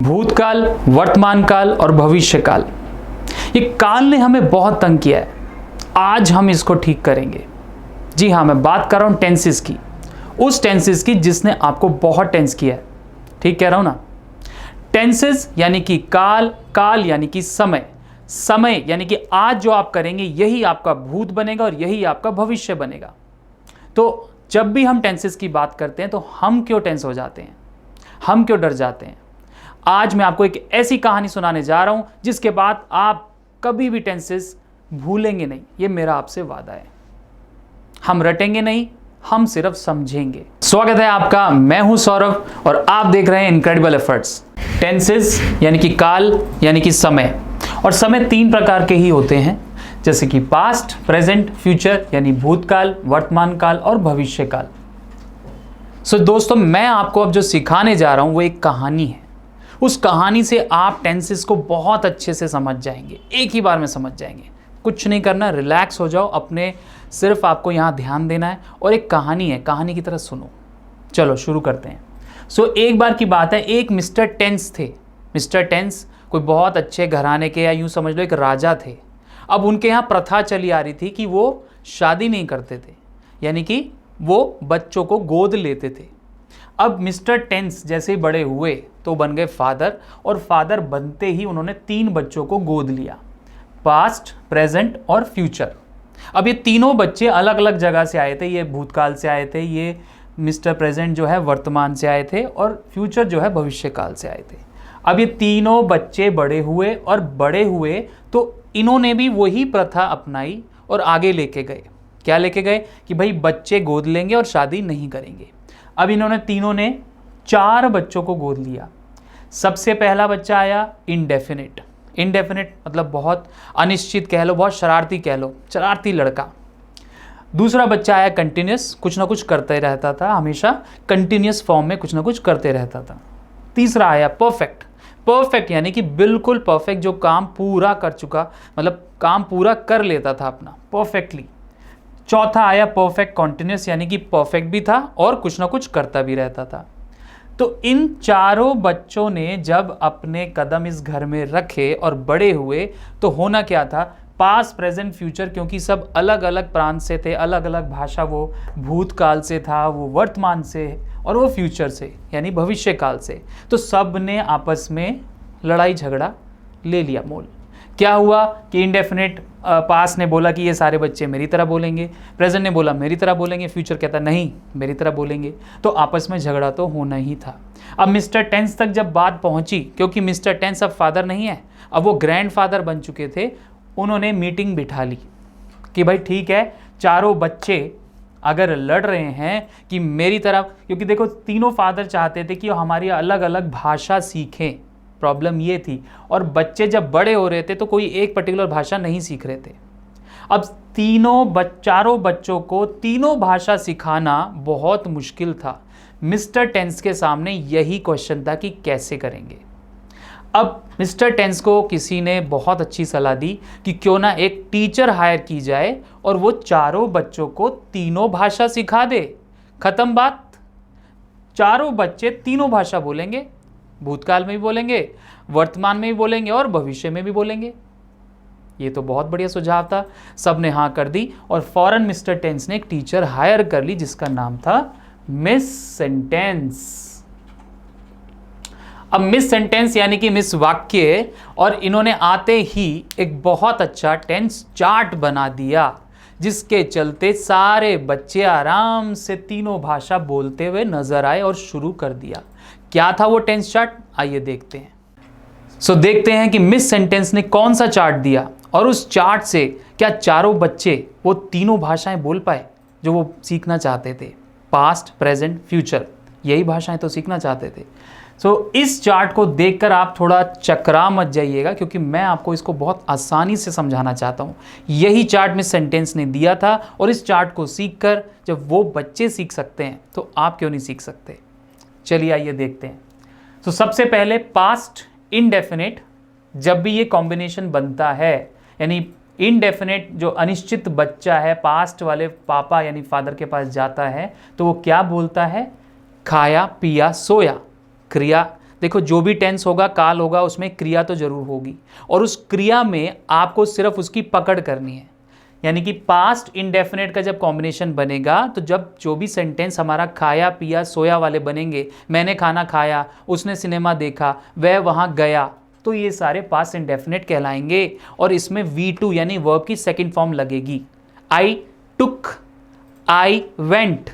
भूतकाल, वर्तमान काल और भविष्य काल, ये काल ने हमें बहुत तंग किया है। आज हम इसको ठीक करेंगे। जी हाँ, मैं बात कर रहा हूँ टेंसेस की, उस टेंसेस की जिसने आपको बहुत टेंस किया है। ठीक कह रहा हूँ ना। टेंसेस यानी कि काल, काल यानी कि समय, समय यानी कि आज जो आप करेंगे यही आपका भूत बनेगा और यही आपका भविष्य बनेगा। तो जब भी हम टेंसेस की बात करते हैं तो हम क्यों टेंस हो जाते हैं, हम क्यों डर जाते हैं? आज मैं आपको एक ऐसी कहानी सुनाने जा रहा हूं जिसके बाद आप कभी भी टेंसेस भूलेंगे नहीं। ये मेरा आपसे वादा है। हम रटेंगे नहीं, हम सिर्फ समझेंगे। स्वागत है आपका, मैं हूं सौरभ और आप देख रहे हैं इनक्रेडिबल एफर्ट्स। टेंसेस यानी कि काल यानी कि समय, और समय तीन प्रकार के ही होते हैं, जैसे कि पास्ट, प्रेजेंट, फ्यूचर यानी भूतकाल, वर्तमान काल और भविष्य काल। सो दोस्तों, मैं आपको अब जो सिखाने जा रहा हूं वो एक कहानी है। उस कहानी से आप टेंसेस को बहुत अच्छे से समझ जाएंगे, एक ही बार में समझ जाएंगे। कुछ नहीं करना, रिलैक्स हो जाओ, अपने सिर्फ आपको यहाँ ध्यान देना है और एक कहानी है, कहानी की तरह सुनो। चलो शुरू करते हैं। सो एक बार की बात है, एक मिस्टर टेंस थे। मिस्टर टेंस कोई बहुत अच्छे घराने के, या यूँ समझ लो एक राजा थे। अब उनके यहाँ प्रथा चली आ रही थी कि वो शादी नहीं करते थे, यानी कि वो बच्चों को गोद लेते थे। अब मिस्टर टेंस जैसे ही बड़े हुए तो बन गए फादर, और फादर बनते ही उन्होंने 3 बच्चों को गोद लिया, पास्ट, प्रेजेंट और फ्यूचर। अब ये तीनों बच्चे अलग अलग जगह से आए थे। ये भूतकाल से आए थे, ये मिस्टर प्रेजेंट जो है वर्तमान से आए थे, और फ्यूचर जो है भविष्य काल से आए थे। अब ये तीनों बच्चे बड़े हुए, और बड़े हुए तो इन्होंने भी वही प्रथा अपनाई और आगे लेके गए। क्या लेके गए कि भाई बच्चे गोद लेंगे और शादी नहीं करेंगे। अब इन्होंने तीनों ने 4 बच्चों को गोद लिया। सबसे पहला बच्चा आया इनडेफिनिट। इनडेफिनिट मतलब बहुत अनिश्चित कह लो, बहुत शरारती कह लो, शरारती लड़का। दूसरा बच्चा आया कंटिन्यूस, कुछ ना कुछ करते रहता था, हमेशा कंटिन्यूस फॉर्म में कुछ ना कुछ करते रहता था। तीसरा आया परफेक्ट। परफेक्ट यानी कि बिल्कुल परफेक्ट, जो काम पूरा कर चुका, मतलब काम पूरा कर लेता था अपना परफेक्टली। चौथा आया परफेक्ट कॉन्टिन्यूस, यानी कि परफेक्ट भी था और कुछ ना कुछ करता भी रहता था। तो इन चारों बच्चों ने जब अपने कदम इस घर में रखे और बड़े हुए तो होना क्या था, पास्ट, प्रेजेंट, फ्यूचर, क्योंकि सब अलग अलग प्रांत से थे, अलग अलग भाषा, वो भूतकाल से था, वो वर्तमान से, और वो फ्यूचर से यानी भविष्य काल से। तो सब ने आपस में लड़ाई झगड़ा ले लिया मोल। क्या हुआ कि इनडेफिनेट पास्ट ने बोला कि ये सारे बच्चे मेरी तरह बोलेंगे, प्रेजेंट ने बोला मेरी तरह बोलेंगे, फ्यूचर कहता नहीं मेरी तरह बोलेंगे। तो आपस में झगड़ा तो होना ही था। अब मिस्टर टेंस तक जब बात पहुंची, क्योंकि मिस्टर टेंस अब फादर नहीं है, अब वो ग्रैंड फादर बन चुके थे, उन्होंने मीटिंग बिठा ली कि भाई ठीक है, चारों बच्चे अगर लड़ रहे हैं कि मेरी तरह, क्योंकि देखो तीनों फादर चाहते थे कि हमारी अलग अलग भाषा सीखें, प्रॉब्लम ये थी, और बच्चे जब बड़े हो रहे थे तो कोई एक पर्टिकुलर भाषा नहीं सीख रहे थे। अब चारों बच्चों को तीनों भाषा सिखाना बहुत मुश्किल था। मिस्टर टेंस के सामने यही क्वेश्चन था कि कैसे करेंगे। अब मिस्टर टेंस को किसी ने बहुत अच्छी सलाह दी कि क्यों ना एक टीचर हायर की जाए और वो चारों बच्चों को तीनों भाषा सिखा दे। खत्म बात। चारों बच्चे तीनों भाषा बोलेंगे, भूतकाल में भी बोलेंगे, वर्तमान में भी बोलेंगे और भविष्य में भी बोलेंगे। ये तो बहुत बढ़िया सुझाव था। सब ने हाँ कर दी और फौरन मिस्टर टेंस ने एक टीचर हायर कर ली जिसका नाम था मिस सेंटेंस। अब मिस सेंटेंस यानी कि मिस वाक्य, और इन्होंने आते ही एक बहुत अच्छा टेंस चार्ट बना दिया जिसके चलते सारे बच्चे आराम से तीनों भाषा बोलते हुए नजर आए और शुरू कर दिया। क्या था वो टेंस चार्ट, आइए देखते हैं। सो देखते हैं कि मिस सेंटेंस ने कौन सा चार्ट दिया, और उस चार्ट से क्या चारों बच्चे वो तीनों भाषाएं बोल पाए जो वो सीखना चाहते थे। पास्ट, प्रेजेंट, फ्यूचर, यही भाषाएं तो सीखना चाहते थे। सो इस चार्ट को देखकर आप थोड़ा चकरा मत जाइएगा, क्योंकि मैं आपको इसको बहुत आसानी से समझाना चाहता हूँ। यही चार्ट मिस सेंटेंस ने दिया था, और इस चार्ट को सीखकर जब वो बच्चे सीख सकते हैं तो आप क्यों नहीं सीख सकते। चलिए आइए देखते हैं। तो सबसे पहले पास्ट इनडेफिनेट, जब भी ये कॉम्बिनेशन बनता है, यानी इनडेफिनेट जो अनिश्चित बच्चा है पास्ट वाले पापा यानी फादर के पास जाता है तो वो क्या बोलता है, खाया पिया सोया, क्रिया देखो जो भी टेंस होगा, काल होगा, उसमें क्रिया तो जरूर होगी और उस क्रिया में आपको सिर्फ उसकी पकड़ करनी है। यानी कि पास्ट इंडेफिनेट का जब कॉम्बिनेशन बनेगा तो जब जो भी सेंटेंस हमारा खाया पिया सोया वाले बनेंगे, मैंने खाना खाया, उसने सिनेमा देखा, वह वहां गया, तो ये सारे पास्ट इंडेफिनेट कहलाएंगे और इसमें V2 यानी वर्ब की सेकंड फॉर्म लगेगी। आई टुक, आई वेंट,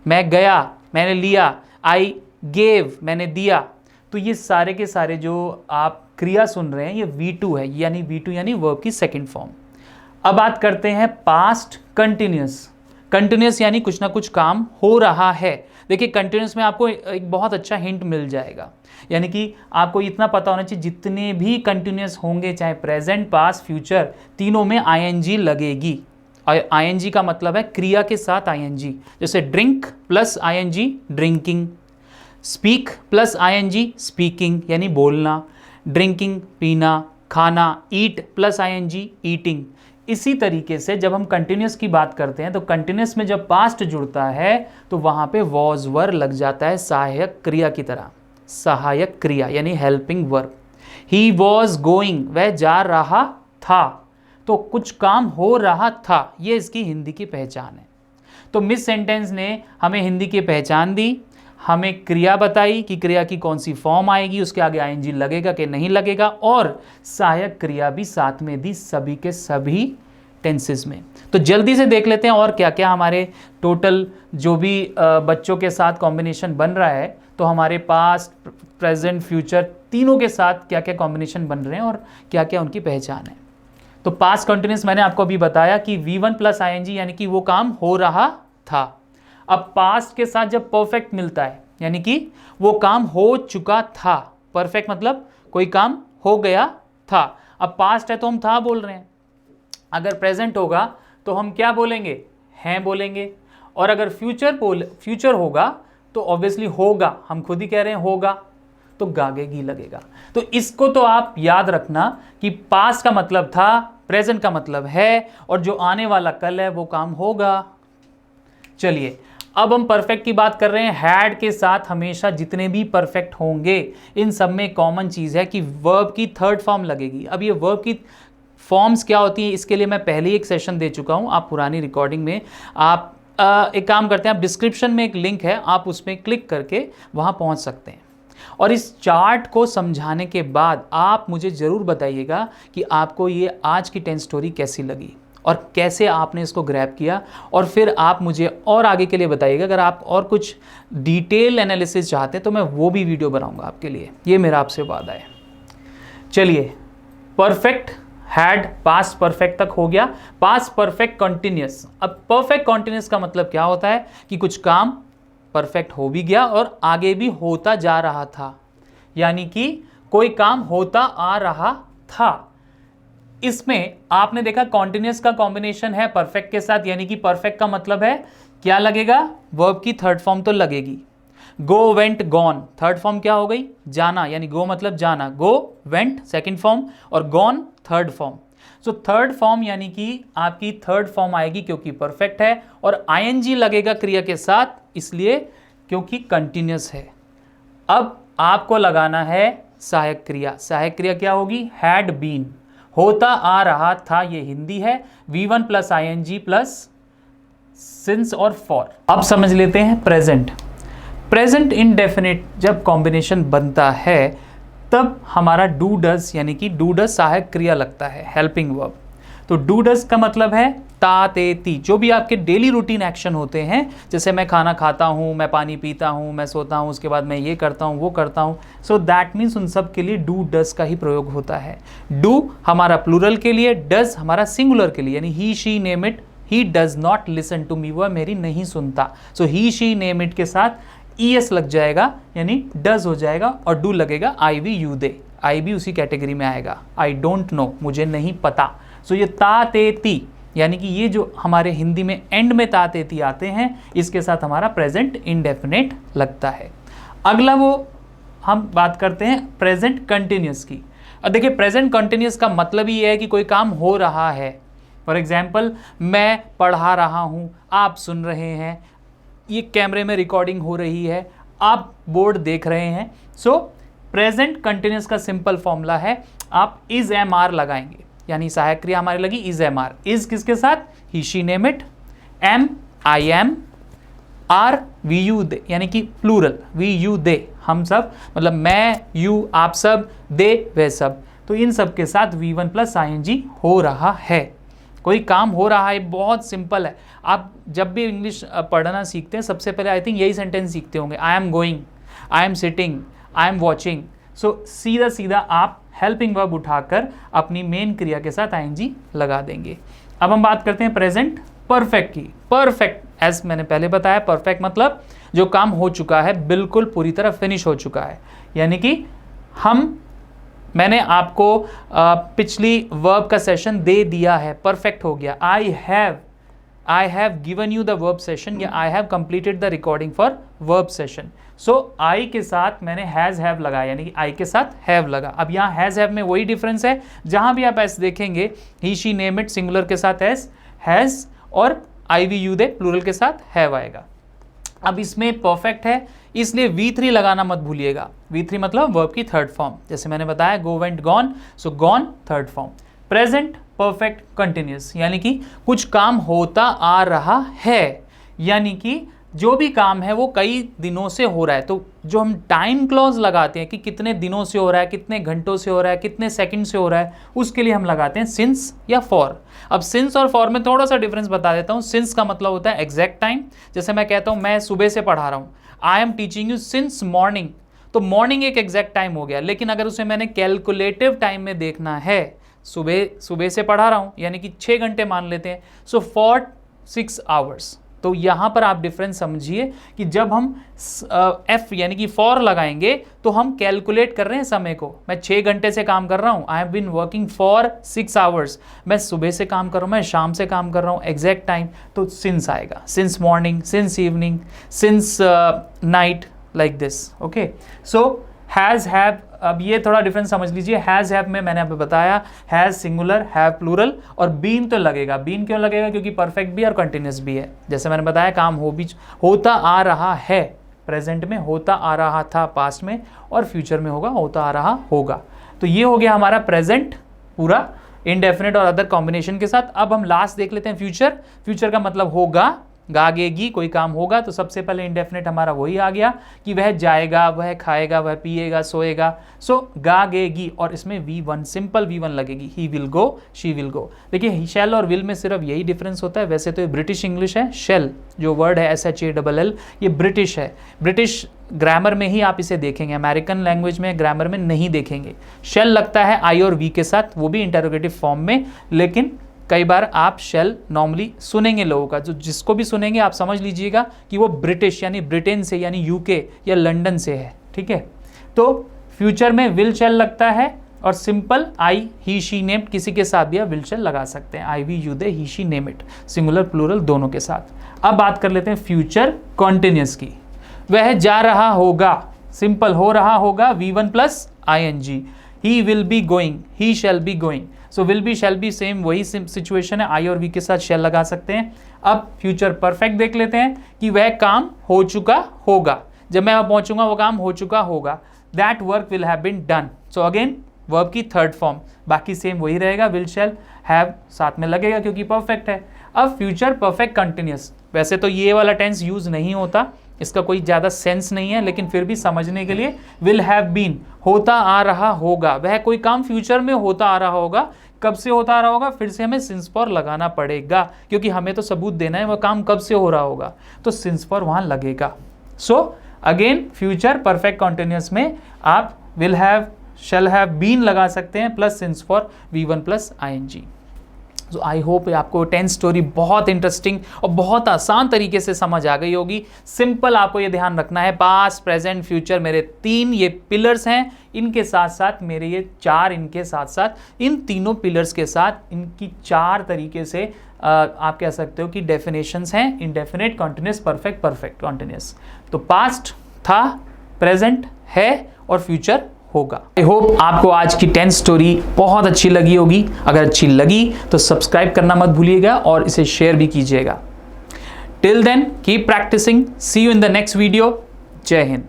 मैं गया, मैंने लिया, आई गेव, मैंने दिया। तो ये सारे के सारे जो आप क्रिया सुन रहे हैं ये V2 है, यानी V2 यानी वर्ब की सेकंड फॉर्म। अब बात करते हैं पास्ट कंटिन्यूस। कंटिन्यूस यानी कुछ ना कुछ काम हो रहा है। देखिए कंटिन्यूस में आपको एक बहुत अच्छा हिंट मिल जाएगा, यानी कि आपको इतना पता होना चाहिए जितने भी कंटिन्यूस होंगे, चाहे प्रेजेंट पास्ट फ्यूचर, तीनों में आईएनजी लगेगी। आईएनजी का मतलब है क्रिया के साथ आईएनजी, जैसे drink plus I N G drinking, speak plus I N G speaking यानी बोलना, ड्रिंकिंग पीना, खाना, ईट प्लस आईएनजी ईटिंग। इसी तरीके से जब हम कंटिन्यूस की बात करते हैं तो कंटिन्यूस में जब पास्ट जुड़ता है तो वहां पे वॉज वर लग जाता है सहायक क्रिया की तरह, सहायक क्रिया यानी helping verb. He was going, वह जा रहा था, तो कुछ काम हो रहा था, ये इसकी हिंदी की पहचान है। तो मिस सेंटेंस ने हमें हिंदी की पहचान दी, हमें क्रिया बताई कि क्रिया की कौन सी फॉर्म आएगी, उसके आगे आईएनजी लगेगा कि नहीं लगेगा, और सहायक क्रिया भी साथ में दी सभी के सभी टेंसेस में। तो जल्दी से देख लेते हैं और क्या क्या हमारे टोटल जो भी बच्चों के साथ कॉम्बिनेशन बन रहा है, तो हमारे पास्ट प्रेजेंट फ्यूचर तीनों के साथ क्या क्या कॉम्बिनेशन बन रहे हैं और क्या क्या उनकी पहचान है। तो पास्ट कंटिन्यूस मैंने आपको अभी बताया कि V1 प्लस आईएनजी यानी कि वो काम हो रहा था। अब पास्ट के साथ जब परफेक्ट मिलता है यानी कि वो काम हो चुका था, परफेक्ट मतलब कोई काम हो गया था। अब पास्ट है तो हम था बोल रहे हैं, अगर प्रेजेंट होगा तो हम क्या बोलेंगे, हैं बोलेंगे, और अगर फ्यूचर होगा तो ऑब्वियसली होगा, हम खुद ही कह रहे हैं होगा, तो गागेगी लगेगा। तो इसको तो आप याद रखना कि पास्ट का मतलब था, प्रेजेंट का मतलब है, और जो आने वाला कल है वो काम होगा। चलिए अब हम परफेक्ट की बात कर रहे हैं। हैड के साथ हमेशा जितने भी परफेक्ट होंगे इन सब में कॉमन चीज है कि वर्ब की थर्ड फॉर्म लगेगी। अब ये वर्ब की फॉर्म्स क्या होती हैं इसके लिए मैं पहले ही एक सेशन दे चुका हूं, आप पुरानी रिकॉर्डिंग में आप एक काम करते हैं, आप डिस्क्रिप्शन में एक लिंक है, आप उसमें क्लिक करके वहां पहुंच सकते हैं। और इस चार्ट को समझाने के बाद आप मुझे ज़रूर बताइएगा कि आपको ये आज की 10 स्टोरी कैसी लगी और कैसे आपने इसको ग्रैब किया, और फिर आप मुझे और आगे के लिए बताइएगा। अगर आप और कुछ डिटेल एनालिसिस चाहते हैं तो मैं वो भी वीडियो बनाऊंगा आपके लिए, ये मेरा आपसे वादा है। चलिए परफेक्ट हैड पास्ट परफेक्ट तक हो गया। Past perfect continuous. अब परफेक्ट कंटिन्यूस का मतलब क्या होता है कि कुछ काम परफेक्ट हो भी गया और आगे भी होता जा रहा था, यानी कि कोई काम होता आ रहा था। इसमें आपने देखा कॉन्टिन्यूस का कॉम्बिनेशन है परफेक्ट के साथ, यानी कि परफेक्ट का मतलब है क्या लगेगा, वर्ब की थर्ड फॉर्म तो लगेगी। गो वेंट गॉन, थर्ड फॉर्म क्या हो गई, जाना, यानी गो मतलब जाना, गो वेंट सेकंड फॉर्म और gone third form. So third form यानी कि आपकी थर्ड फॉर्म आएगी क्योंकि परफेक्ट है, और आईएनजी लगेगा क्रिया के साथ, इसलिए क्योंकि कंटिन्यूस है। अब आपको लगाना है सहायक क्रिया। सहायक क्रिया क्या होगी, हैड बीन, होता आ रहा था, ये हिंदी है, V1 plus I N G plus since और फॉर। अब समझ लेते हैं प्रेजेंट। प्रेजेंट इंडेफिनिट जब कॉम्बिनेशन बनता है तब हमारा डू डज यानी कि डू डज सहायक क्रिया लगता है, हेल्पिंग वर्ब। तो डू डज का मतलब है ता ते ती, जो भी आपके डेली रूटीन एक्शन होते हैं, जैसे मैं खाना खाता हूँ, मैं पानी पीता हूँ, मैं सोता हूँ, उसके बाद मैं ये करता हूँ वो करता हूँ। सो दैट मीन्स उन सब के लिए डू डज का ही प्रयोग होता है। डू हमारा प्लूरल के लिए, डज हमारा सिंगुलर के लिए, यानी he she name it, he does not listen to me, वह मेरी नहीं सुनता। So he she name it के साथ ES लग जाएगा यानी डज हो जाएगा, और डू लगेगा आई वी यू दे, आई भी उसी कैटेगरी में आएगा। आई डोंट नो, मुझे नहीं पता। सो ये ता ते ती, यानी कि ये जो हमारे हिंदी में एंड में ता ते ती आते हैं, इसके साथ हमारा प्रेजेंट इंडेफिनेट लगता है। अगला वो हम बात करते हैं प्रेजेंट कंटिन्यूस की। अब देखिए प्रेजेंट कंटिन्यूस का मतलब ही है कि कोई काम हो रहा है। फॉर एग्जाम्पल मैं पढ़ा रहा हूँ, आप सुन रहे हैं, ये कैमरे में रिकॉर्डिंग हो रही है, आप बोर्ड देख रहे हैं। सो प्रेजेंट कंटिन्यूस का सिंपल फॉर्मूला है, आप इज एम आर लगाएंगे, यानी सहायक क्रिया हमारी लगी इज एम आर। इज किसके साथ? He she name it, am I am, are we you they, यानी कि प्लूरल वी यू दे, हम सब, मतलब मैं, यू, आप सब, दे वे सब। तो इन सब के साथ V1 प्लस ING हो रहा है, कोई काम हो रहा है। बहुत सिंपल है। आप जब भी इंग्लिश पढ़ना सीखते हैं सबसे पहले आई थिंक यही सेंटेंस सीखते होंगे, I am going, I am sitting, I am watching. So सीधा सीधा आप हेल्पिंग वर्ब उठाकर अपनी मेन क्रिया के साथ ING लगा देंगे। अब हम बात करते हैं प्रेजेंट परफेक्ट की। परफेक्ट, एज मैंने पहले बताया, परफेक्ट मतलब जो काम हो चुका है, बिल्कुल पूरी तरह फिनिश हो चुका है, यानी कि मैंने आपको पिछली वर्ब का सेशन दे दिया है, परफेक्ट हो गया। I have given you the verb session, या I have completed the recording for verb session. So I के साथ मैंने हैज हैव लगाया, यानी कि आई के साथ हैव लगा। अब यहाँ हैज हैव में वही डिफरेंस है, जहां भी आप ऐसे देखेंगे ही शी नेम इट सिंगुलर के साथ हैज और आई वी यू दे प्लूरल के साथ हैव आएगा। अब इसमें परफेक्ट है, इसलिए V3 लगाना मत भूलिएगा। V3 मतलब वर्ब की थर्ड फॉर्म, जैसे मैंने बताया go went gone, so gone third form. Present perfect continuous, यानी कि कुछ काम होता आ रहा है, यानी कि जो भी काम है वो कई दिनों से हो रहा है। तो जो हम टाइम क्लॉज लगाते हैं कि कितने दिनों से हो रहा है, कितने घंटों से हो रहा है, कितने सेकंड से हो रहा है, उसके लिए हम लगाते हैं सिंस या फॉर। अब सिंस और फॉर में थोड़ा सा डिफरेंस बता देता हूँ। सिंस का मतलब होता है एग्जैक्ट टाइम, जैसे मैं कहता हूँ मैं सुबह से पढ़ा रहा हूँ, I am teaching you since morning, तो मॉर्निंग एक एग्जैक्ट टाइम हो गया। लेकिन अगर उसे मैंने कैलकुलेटिव टाइम में देखना है, सुबह से पढ़ा रहा हूँ, यानी कि 6 घंटे मान लेते हैं, सो फॉर 6 आवर्स। तो यहाँ पर आप डिफरेंस समझिए कि जब हम एफ यानी कि फॉर लगाएंगे तो हम कैलकुलेट कर रहे हैं समय को। मैं 6 घंटे से काम कर रहा हूँ, I have been working for 6 hours, मैं सुबह से काम कर रहा हूँ, मैं शाम से काम कर रहा हूँ, एग्जैक्ट टाइम, तो सिंस आएगा। Since morning, since evening, since night, like this. Okay, so has have, अब ये थोड़ा डिफरेंस समझ लीजिए। हैज़ हैव में मैंने आपको बताया हैज़ सिंगुलर, हैव प्लूरल, और बीन तो लगेगा। बीन क्यों लगेगा? क्योंकि परफेक्ट भी और कंटिन्यूस भी है। जैसे मैंने बताया काम होता आ रहा है, प्रेजेंट में होता आ रहा था पास्ट में, और फ्यूचर में होगा होता आ रहा होगा। तो ये हो गया हमारा प्रेजेंट पूरा इनडेफिनेट और अदर कॉम्बिनेशन के साथ। अब हम लास्ट देख लेते हैं फ्यूचर। फ्यूचर का मतलब होगा, गागेगी, कोई काम होगा, तो सबसे पहले इंडेफिनेट हमारा वही आ गया कि वह जाएगा, वह खाएगा, वह पिएगा, सोएगा। सो गागेगी, और इसमें V1 सिंपल V1 लगेगी। He will go, she will go. देखिए शैल और विल में सिर्फ यही डिफरेंस होता है। वैसे तो ये ब्रिटिश इंग्लिश है। शैल जो वर्ड है SHALL, ये ब्रिटिश है। ब्रिटिश ग्रामर में ही आप इसे देखेंगे, अमेरिकन लैंग्वेज में ग्रामर में नहीं देखेंगे। शैल लगता है I और V के साथ, वो भी इंटरोगेटिव फॉर्म में, लेकिन कई बार आप शेल नॉर्मली सुनेंगे लोगों का, जो जिसको भी सुनेंगे आप समझ लीजिएगा कि वो ब्रिटिश यानी ब्रिटेन से, यानी UK या लंदन से है। ठीक है, तो फ्यूचर में विल शेल लगता है, और simple I he she named, किसी के साथ भी आप विल शेल लगा सकते हैं। I we you they, he she name it, singular plural दोनों के साथ। अब बात कर लेते हैं फ्यूचर कॉन्टिन्यूस की। वह जा रहा होगा, सिंपल हो रहा होगा, V1 plus ING। He will be going, he shall be going. So will be shall be same वही सिचुएशन है, आई और वी के साथ शैल लगा सकते हैं। अब फ्यूचर परफेक्ट देख लेते हैं कि वह काम हो चुका होगा, जब मैं वहां पहुंचूंगा वो काम हो चुका होगा। That work will have been done. So again verb की थर्ड फॉर्म, बाकी सेम वही रहेगा, विल शैल हैव साथ में लगेगा क्योंकि परफेक्ट है। अब फ्यूचर परफेक्ट कंटिन्यूस, वैसे तो ये वाला टेंस यूज नहीं होता, इसका कोई ज़्यादा सेंस नहीं है, लेकिन फिर भी समझने के लिए विल हैव बीन, होता आ रहा होगा। वह कोई काम फ्यूचर में होता आ रहा होगा, कब से होता आ रहा होगा, फिर से हमें सिंस फॉर लगाना पड़ेगा, क्योंकि हमें तो सबूत देना है वह काम कब से हो रहा होगा, तो सिंस फॉर वहाँ लगेगा। So again future perfect continuous में आप will have, shall have, been लगा सकते हैं, plus since for V1 plus ING। So I hope आपको टेंस स्टोरी बहुत इंटरेस्टिंग और बहुत आसान तरीके से समझ आ गई होगी। सिंपल आपको ये ध्यान रखना है, पास्ट प्रेजेंट फ्यूचर मेरे 3 ये पिलर्स हैं, इनके साथ साथ मेरे ये 4, इनके साथ साथ इन तीनों पिलर्स के साथ इनकी 4 तरीके से आप कह सकते हो कि डेफिनेशंस हैं, indefinite, continuous, perfect, perfect continuous. तो पास्ट था, प्रेजेंट है और फ्यूचर होगा। आई होप आपको आज की टेंस स्टोरी बहुत अच्छी लगी होगी। अगर अच्छी लगी तो सब्सक्राइब करना मत भूलिएगा और इसे शेयर भी कीजिएगा। Till then keep practising, see you in the next video. जय हिंद।